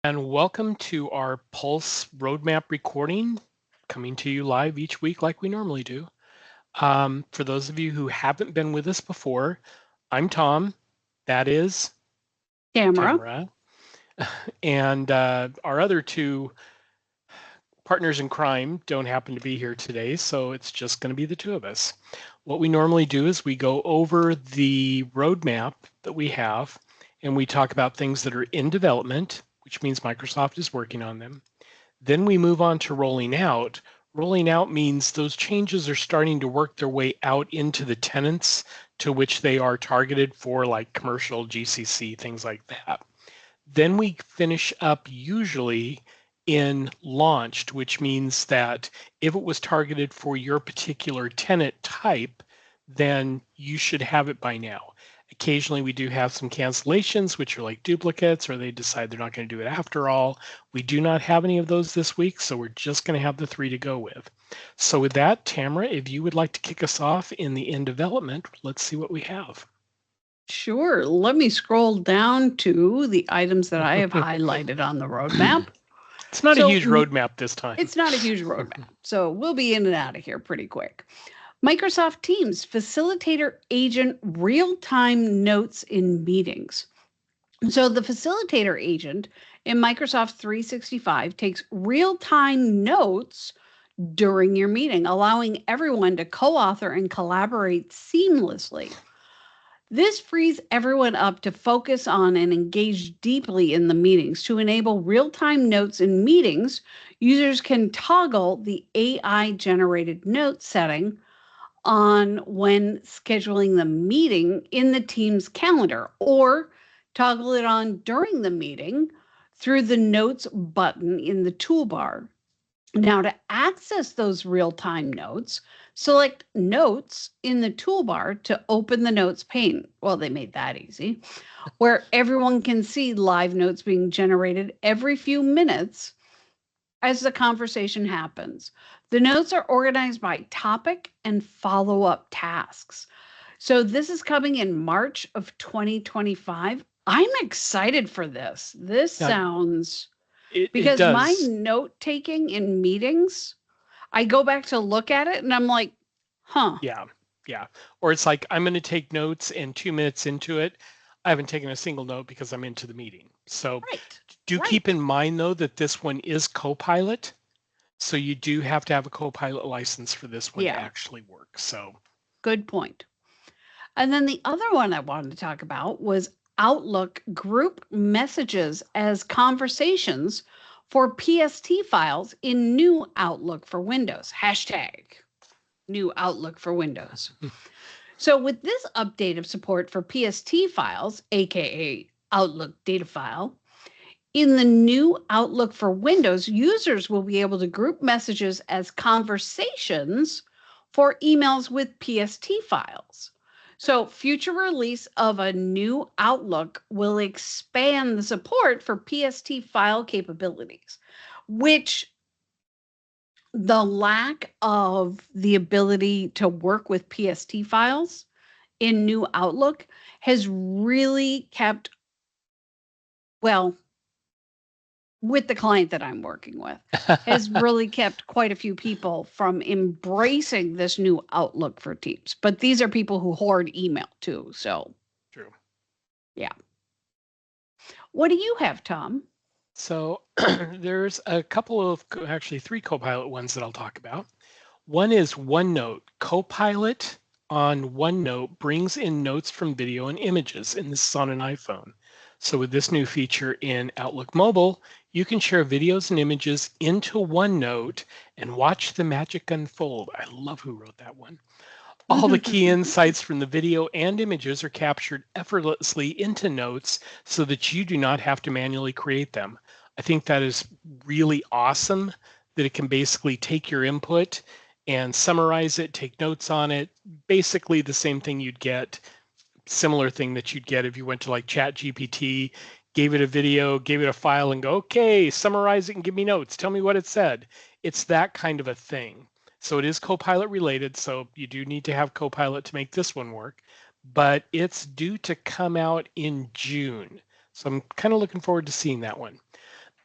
And welcome to our Pulse Roadmap recording, coming to you live each week like we normally do. For those of you who haven't been with us before, I'm Tom. That is Tamara. Tamara. And our other two partners in crime don't happen to be here today, so it's just going to be the two of us. What we normally do is we go over the roadmap that we have, and we talk about things that are in development, which means Microsoft is working on them. Then we move on to rolling out. Rolling out means those changes are starting to work their way out into the tenants to which they are targeted for, like commercial, GCC, things like that. Then we finish up usually in launched, which means that if it was targeted for your particular tenant type, then you should have it by now. Occasionally, we do have some cancellations, which are like duplicates, or they decide they're not going to do it after all. We do not have any of those this week, so we're just going to have the three to go with. So, with that, Tamara, if you would like to kick us off in the in development, let's see what we have. Sure. Let me scroll down to the items that I have highlighted on the roadmap. It's not a So huge roadmap this time. it's not a huge roadmap. So we'll be in and out of here pretty quick. Microsoft Teams facilitator agent real time notes in meetings. So the facilitator agent in Microsoft 365 takes real time notes during your meeting, allowing everyone to co author and collaborate seamlessly. This frees everyone up to focus on and engage deeply in the meetings. To enable real time notes in meetings, users can toggle the AI generated note setting on when scheduling the meeting in the Teams calendar or toggle it on during the meeting through the notes button in the toolbar. Now, to access those real time notes, select Notes in the toolbar to open the Notes pane. Well, they made that easy, where everyone can see live notes being generated every few minutes as the conversation happens. The notes are organized by topic and follow up tasks. So, this is coming in March of 2025. I'm excited for this. This Now, sounds it because my does. note taking in meetings, I go back to look at it and I'm like, huh, Yeah, yeah. Or it's like I'm going to take notes, and 2 minutes into it, I haven't taken a single note because I'm into the meeting. So right, do keep right. in mind though that this one is Copilot, so you do have to have a Copilot license for this one to Yeah, actually work. So good point. And then the other one I wanted to talk about was Outlook group messages as conversations for PST files in new Outlook for Windows. Hashtag new Outlook for Windows. So, with this update of support for PST files, aka Outlook data file, in the new Outlook for Windows, users will be able to group messages as conversations for emails with PST files. So, future release of a new Outlook will expand the support for PST file capabilities, which the lack of the ability to work with PST files in new Outlook has really kept, well, with the client that I'm working with, has really kept quite a few people from embracing this new outlook for Teams. But these are people who hoard email too. So, true. yeah. What do you have, Tom? So there's a couple of actually three Copilot ones that I'll talk about. One is OneNote. Copilot on OneNote brings in notes from video and images, and this is on an iPhone. So with this new feature in Outlook Mobile, you can share videos and images into OneNote and watch the magic unfold. I love who wrote that one. All the key insights from the video and images are captured effortlessly into notes so that you do not have to manually create them. I think that is really awesome that it can basically take your input and summarize it, take notes on it, basically the same thing you'd get, similar thing that you'd get if you went to like Chat GPT, gave it a video, gave it a file, and go, okay, summarize it and give me notes. Tell me what it said. It's that kind of a thing. So it is Copilot related. So you do need to have Copilot to make this one work, but it's due to come out in June. So I'm kind of looking forward to seeing that one.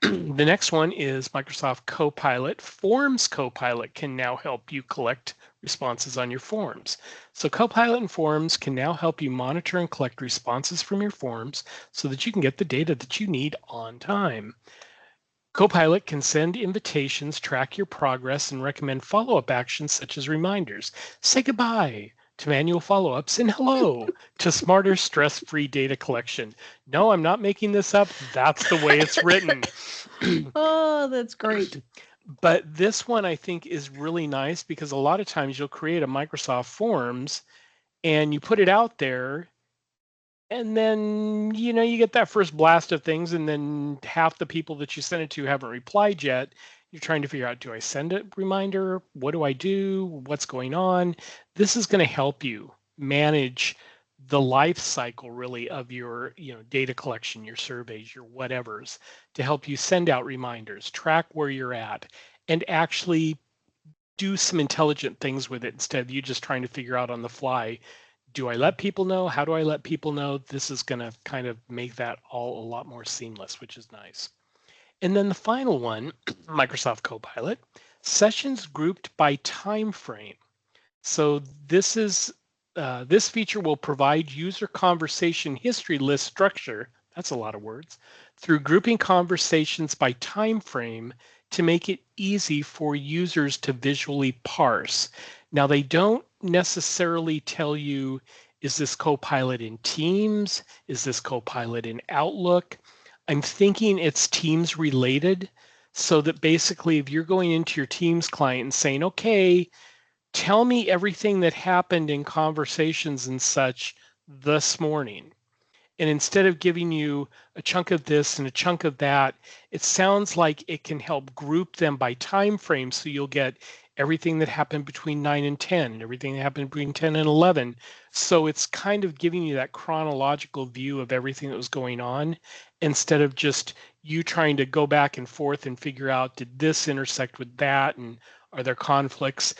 The next one is Microsoft Copilot. Forms Copilot can now help you collect responses on your forms. So Copilot and Forms can now help you monitor and collect responses from your forms so that you can get the data that you need on time. Copilot can send invitations, track your progress, and recommend follow-up actions such as reminders. Say goodbye to manual follow-ups and hello to smarter, stress-free data collection. No, I'm not making this up. That's the way it's written. Oh, that's great. But this one I think is really nice because a lot of times you'll create a Microsoft Forms and you put it out there and then you get that first blast of things and then half the people that you sent it to haven't replied yet. You're trying to figure out, do I send a reminder? What do I do? What's going on? This is going to help you manage the life cycle really of your data collection, your surveys, your whatevers, to help you send out reminders, track where you're at, and actually do some intelligent things with it instead of you just trying to figure out on the fly, do I let people know? How do I let people know? This is going to kind of make that all a lot more seamless, which is nice. And then the final one, Microsoft Copilot, sessions grouped by time frame. So this feature will provide user conversation history list structure. That's a lot of words. Through grouping conversations by time frame to make it easy for users to visually parse. Now, they don't necessarily tell you, is this Copilot in Teams? Is this Copilot in Outlook? I'm thinking it's Teams related, so that basically if you're going into your Teams client and saying, okay, tell me everything that happened in conversations and such this morning. And instead of giving you a chunk of this and a chunk of that, it sounds like it can help group them by time frame. So you'll get everything that happened between 9 and 10 and everything that happened between 10 and 11. So it's kind of giving you that chronological view of everything that was going on instead of just you trying to go back and forth and figure out, did this intersect with that? And are there conflicts?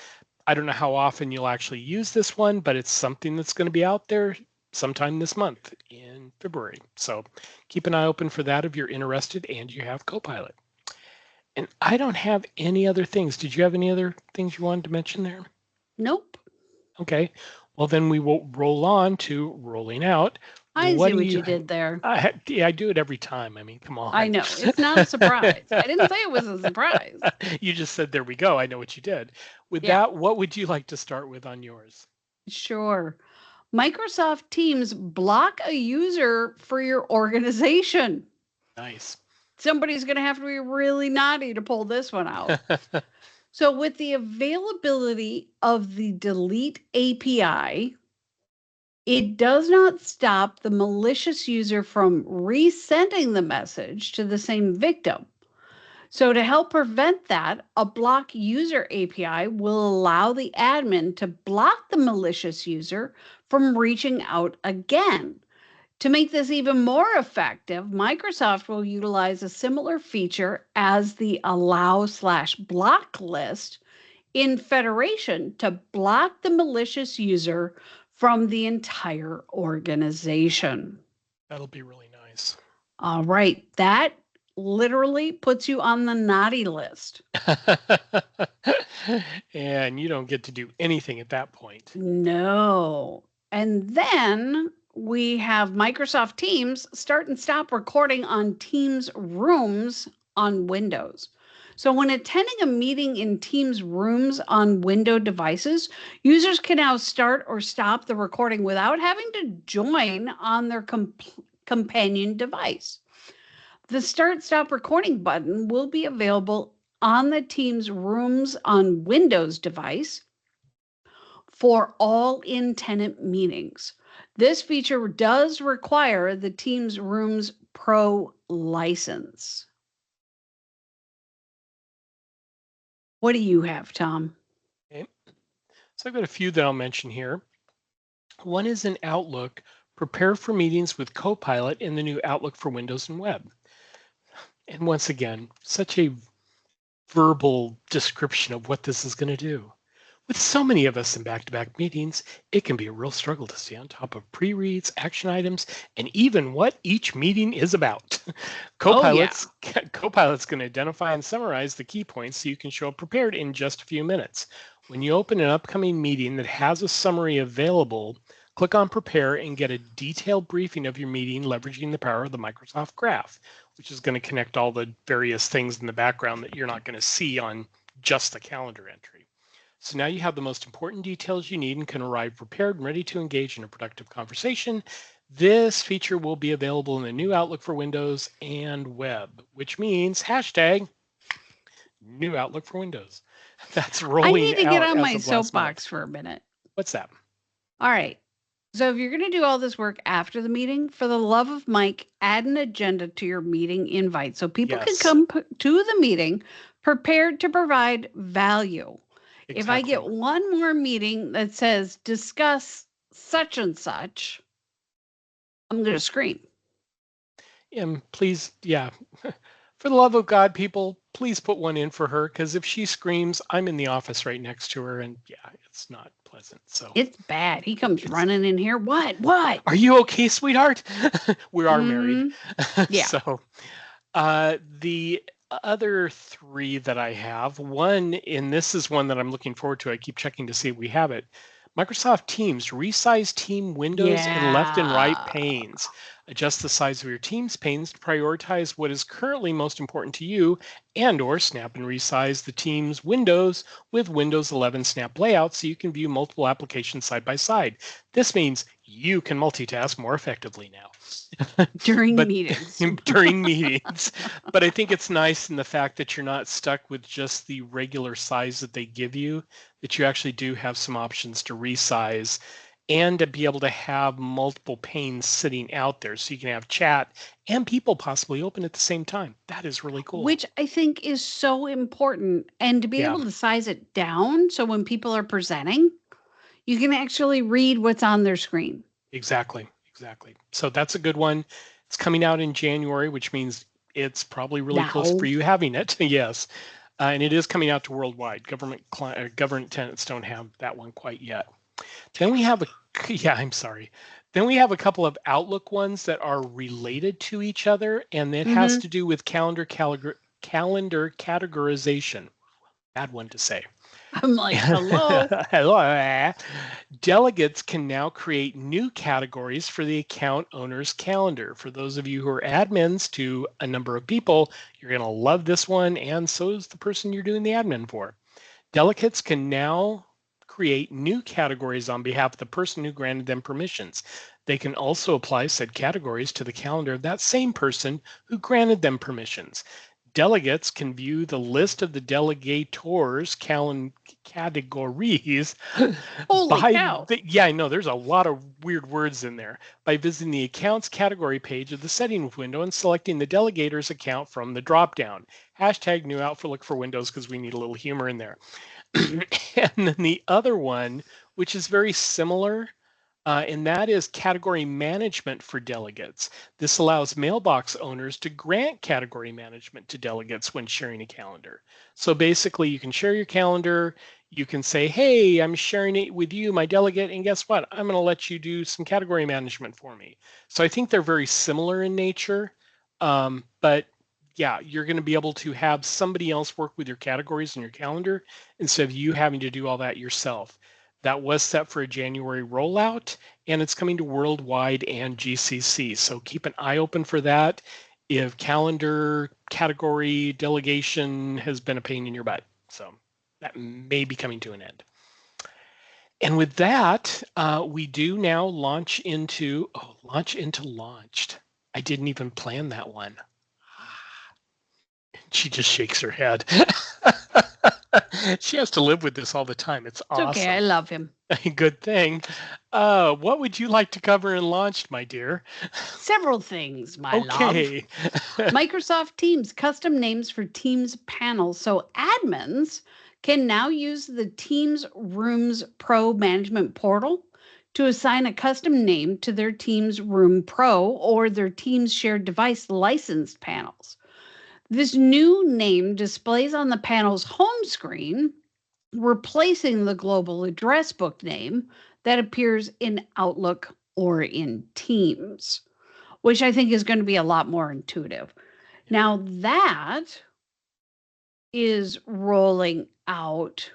I don't know how often you'll actually use this one, but it's something that's going to be out there sometime this month in February. So keep an eye open for that if you're interested and you have Copilot. And I don't have any other things. Did you have any other things you wanted to mention there? Nope. Okay. Well, then we will roll on to rolling out. I What see do what you? you did there. Yeah, I do it every time. I mean, come I on. know. It's not a surprise. I didn't say it was a surprise. You just said, there we go. I know what you did. With Yeah, that, what would you like to start with on yours? sure. Microsoft Teams block a user for your organization. Nice. Somebody's going to have to be really naughty to pull this one out. So, with the availability of the delete API, it does not stop the malicious user from resending the message to the same victim. So, to help prevent that, a block user API will allow the admin to block the malicious user from reaching out again. To make this even more effective, Microsoft will utilize a similar feature as the allow/block list in Federation to block the malicious user from the entire organization. That'll be really nice. All right, that literally puts you on the naughty list. And you don't get to do anything at that point. No. And then we have Microsoft Teams start and stop recording on Teams rooms on Windows. So, when attending a meeting in Teams rooms on Windows devices, users can now start or stop the recording without having to join on their companion device. The Start Stop Recording button will be available on the Teams rooms on Windows device for all in-tenant meetings. This feature does require the Teams Rooms Pro license. What do you have, Tom? Okay. So I've got a few that I'll mention here. One is in Outlook, prepare for meetings with Copilot in the new Outlook for Windows and Web. And once again, such a verbal description of what this is going to do. With so many of us in back-to-back meetings, it can be a real struggle to stay on top of pre-reads, action items, and even what each meeting is about. Oh, yeah. Copilot's going to identify and summarize the key points so you can show up prepared in just a few minutes. When you open an upcoming meeting that has a summary available, click on Prepare and get a detailed briefing of your meeting leveraging the power of the Microsoft Graph, which is going to connect all the various things in the background that you're not going to see on just the calendar entry. So now you have the most important details you need and can arrive prepared and ready to engage in a productive conversation. This feature will be available in the new Outlook for Windows and web, which means hashtag new Outlook for Windows. That's I need rolling to get out on as my of last soapbox month. for a minute. What's that? All right. So if you're going to do all this work after the meeting, for the love of Mike, add an agenda to your meeting invite so people can Yes, come to the meeting prepared to provide value. If I get exactly. one more meeting that says discuss such and such, I'm going to scream. And please, yeah, for the love of God, people, please put one in for her because if she screams, I'm in the office right next to her, and yeah, it's not pleasant. So It's bad. He comes it's, running in here. What? What? are you okay, sweetheart? We are married. Mm-hmm. Yeah. So the other three that I have, one, and this is one that I'm looking forward to. I keep checking to see if we have it. Microsoft Teams, resize team windows in left and right Yeah. panes. Adjust the size of your Teams panes to prioritize what is currently most important to you, and or snap and resize the Teams windows with Windows 11 snap layout so you can view multiple applications side by side. This means you can multitask more effectively now. During But meetings. during meetings. But I think it's nice in the fact that you're not stuck with just the regular size that they give you, that you actually do have some options to resize and to be able to have multiple panes sitting out there so you can have chat and people possibly open at the same time. That is really cool. Which I think is so important. And to be Yeah, able to size it down so when people are presenting, you can actually read what's on their screen. exactly. Exactly. So that's a good one. It's coming out in January, which means it's probably really close for Now, you having it. Yes. And it is coming out to worldwide. Government tenants don't have that one quite yet. Then we have a yeah, I'm sorry. Then we have a couple of Outlook ones that are related to each other, and it has hmm to do with calendar categorization. Bad one to say. I'm like, hello. Hello. Delegates can now create new categories for the account owner's calendar. For those of you who are admins to a number of people, you're going to love this one, and so is the person you're doing the admin for. Delegates can now create new categories on behalf of the person who granted them permissions. They can also apply said categories to the calendar of that same person who granted them permissions. Delegates can view the list of the delegators' categories Holy cow. yeah, I know there's a lot of weird words in there, by visiting the accounts category page of the settings window and selecting the delegator's account from the dropdown. Hashtag new Outlook for Windows because we need a little humor in there. And then the other one, which is very similar, and that is category management for delegates. This allows mailbox owners to grant category management to delegates when sharing a calendar. So basically, you can share your calendar. You can say, hey, I'm sharing it with you, my delegate, and guess what? I'm going to let you do some category management for me. So I think they're very similar in nature, but yeah, you're going to be able to have somebody else work with your categories in your calendar instead of you having to do all that yourself. That was set for a January rollout, and it's coming to worldwide and GCC. So keep an eye open for that if calendar category delegation has been a pain in your butt. So that may be coming to an end. And with that, we do now launch into launched. I didn't even plan that one. She just shakes her head. She has to live with this all the time. It's It's okay. I awesome. love him. Good thing. What would you like to cover in launched, my dear? Several things, my love. Okay. Microsoft Teams, custom names for Teams panels. So admins can now use the Teams Rooms Pro management portal to assign a custom name to their Teams Room Pro or their Teams shared device licensed panels. This new name displays on the panel's home screen replacing the global address book name that appears in Outlook or in Teams, which I think is going to be a lot more intuitive. Now, that is rolling out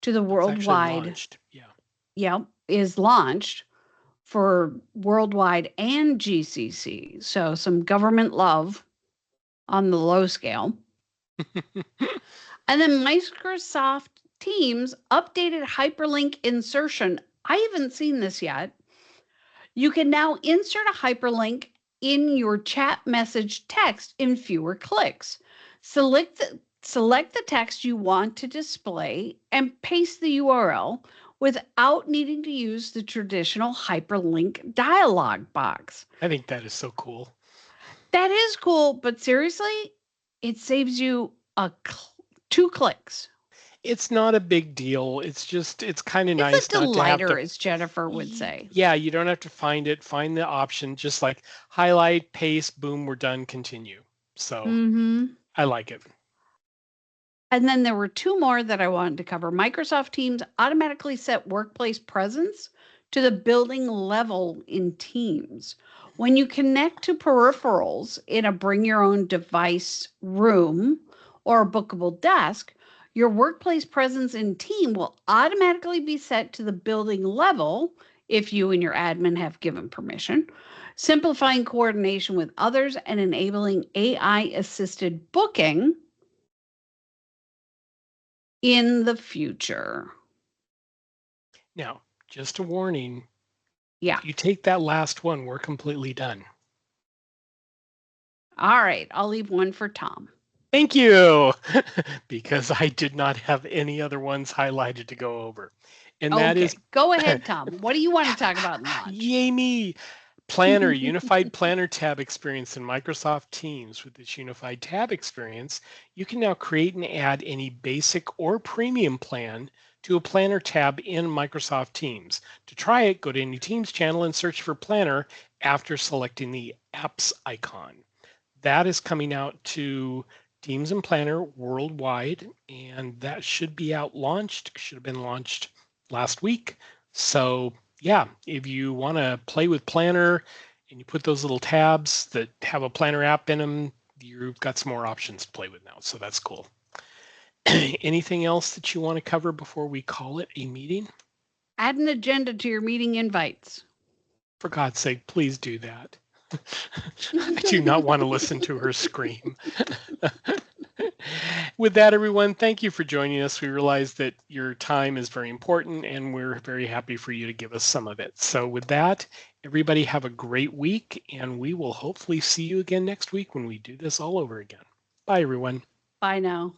to the That's actually worldwide, launched. Yeah. is launched for worldwide and GCC. So some government love on the low scale. And then Microsoft Teams updated hyperlink insertion. I haven't seen this yet. You can now insert a hyperlink in your chat message text in fewer clicks. Select the text you want to display and paste the URL without needing to use the traditional hyperlink dialog box. I think that is so cool. That is cool, but seriously, it saves you 2 clicks. It's not a big deal. It's kind of It's a nice not to have delighter, to. as Jennifer would say. Yeah, you don't have to find it. Find the option, just like highlight, paste, boom, we're done, continue. So Mm-hmm. I like it. And then there were 2 more that I wanted to cover. Microsoft Teams automatically set workplace presence to the building level in Teams. When you connect to peripherals in a bring your own device room or a bookable desk, your workplace presence in Team will automatically be set to the building level if you and your admin have given permission, simplifying coordination with others and enabling AI assisted booking in the future. Now, just a warning, Yeah. if you take that last one, we're completely done. All right. I'll leave one for Tom. Thank you, because I did not have any other ones highlighted to go over. And that is, Okay. Go ahead, Tom. What do you want to talk about in launch? yay me, Planner, Unified Planner tab experience in Microsoft Teams. With this unified tab experience, you can now create and add any basic or premium plan to a Planner tab in Microsoft Teams. To try it, go to any Teams channel and search for Planner after selecting the apps icon. That is coming out to Teams and Planner worldwide, and that should be out launched, should have been launched last week. So yeah, if you want to play with Planner and you put those little tabs that have a Planner app in them, you've got some more options to play with now. So that's cool. Anything else that you want to cover before we call it a meeting? Add an agenda to your meeting invites. For God's sake, please do that. I do not want to listen to her scream. With that, everyone, thank you for joining us. We realize that your time is very important, and we're very happy for you to give us some of it. So with that, everybody have a great week, and we will hopefully see you again next week when we do this all over again. Bye, everyone. Bye now.